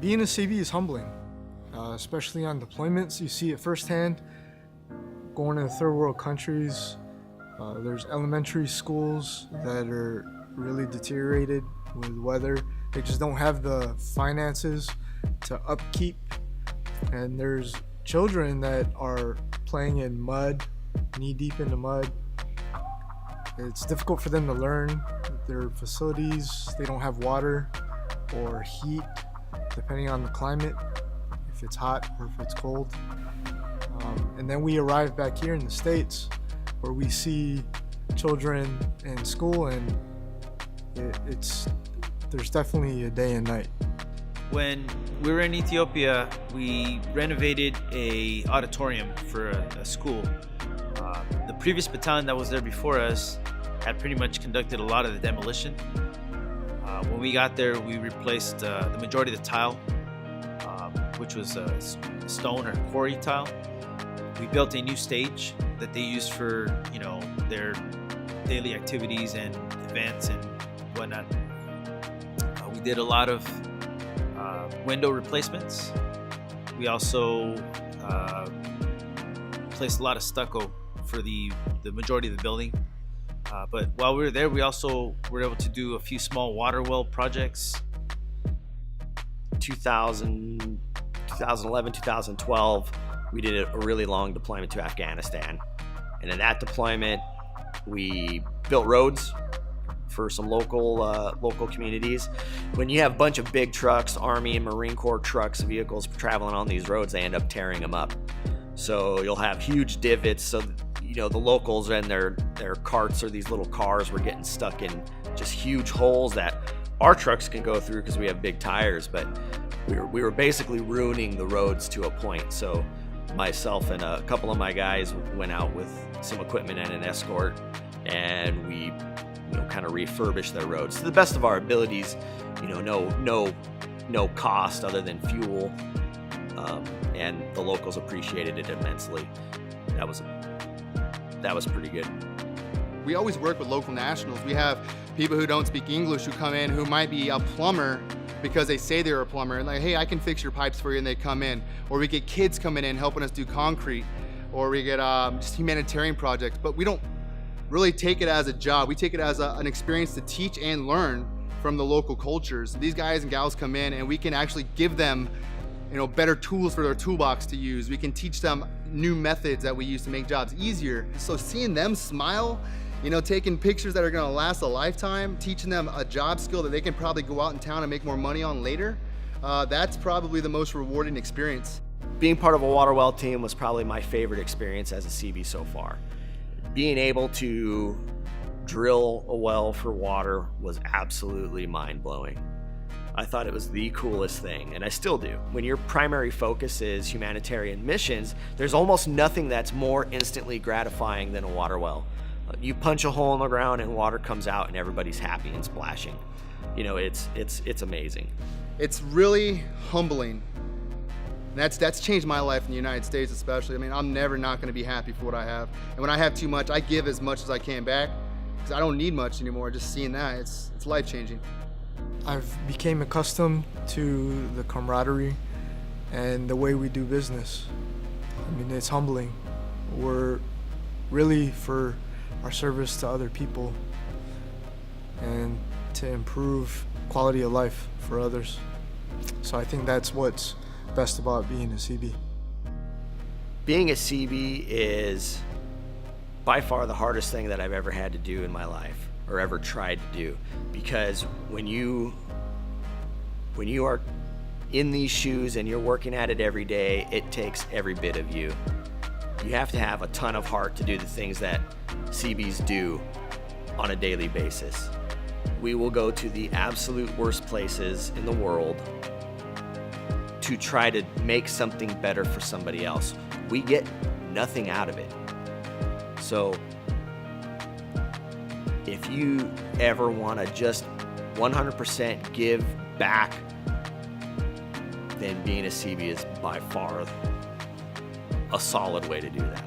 Being a CB is humbling, especially on deployments. You see it firsthand. Going to third world countries, there's elementary schools that are really deteriorated with weather. They just don't have the finances to upkeep. And there's children that are playing in mud, knee deep in the mud. It's difficult for them to learn. Their facilities, they don't have water or heat, depending on the climate, if it's hot or if it's cold. And then we arrive back here in the States where we see children in school, and there's definitely a day and night. When we were in Ethiopia, we renovated a auditorium for a school. The previous battalion that was there before us had pretty much conducted a lot of the demolition. When we got there, we replaced the majority of the tile, which was stone or quarry tile. We built a new stage that they use for, their daily activities and events and whatnot. We did a lot of window replacements. We also placed a lot of stucco for the majority of the building. But while we were there, we also were able to do a few small water well projects. 2011, 2012, we did a really long deployment to Afghanistan. And in that deployment, we built roads for some local communities. When you have a bunch of big trucks, Army and Marine Corps trucks, vehicles traveling on these roads, they end up tearing them up. So you'll have huge divots. So the locals and their carts or these little cars were getting stuck in just huge holes that our trucks can go through because we have big tires, but we were basically ruining the roads to a point. So myself and a couple of my guys went out with some equipment and an escort, and we kind of refurbished their roads to the best of our abilities. No cost other than fuel, and the locals appreciated it immensely. That was pretty good. We always work with local nationals. We have people who don't speak English who come in who might be a plumber because they say they're a plumber, and like, hey, I can fix your pipes for you, and they come in. Or we get kids coming in helping us do concrete, or we get just humanitarian projects. But we don't really take it as a job. We take it as an experience to teach and learn from the local cultures. These guys and gals come in, and we can actually give them better tools for their toolbox to use. We can teach them new methods that we use to make jobs easier. So seeing them smile, taking pictures that are gonna last a lifetime, teaching them a job skill that they can probably go out in town and make more money on later, that's probably the most rewarding experience. Being part of a water well team was probably my favorite experience as a CB so far. Being able to drill a well for water was absolutely mind-blowing. I thought it was the coolest thing, and I still do. When your primary focus is humanitarian missions, there's almost nothing that's more instantly gratifying than a water well. You punch a hole in the ground and water comes out and everybody's happy and splashing. It's amazing. It's really humbling. And that's changed my life in the United States especially. I mean, I'm never not gonna be happy for what I have. And when I have too much, I give as much as I can back, because I don't need much anymore. Just seeing that, it's life-changing. I've became accustomed to the camaraderie and the way we do business. I mean, it's humbling. We're really for our service to other people and to improve quality of life for others. So I think that's what's best about being a CB. Being a CB is by far the hardest thing that I've ever had to do in my life, or ever tried to do, because when you are in these shoes and you're working at it every day, it takes every bit of you. You have to have a ton of heart to do the things that CBs do on a daily basis. We will go to the absolute worst places in the world to try to make something better for somebody else. We get nothing out of it. So if you ever want to just 100% give back, then being a CB is by far a solid way to do that.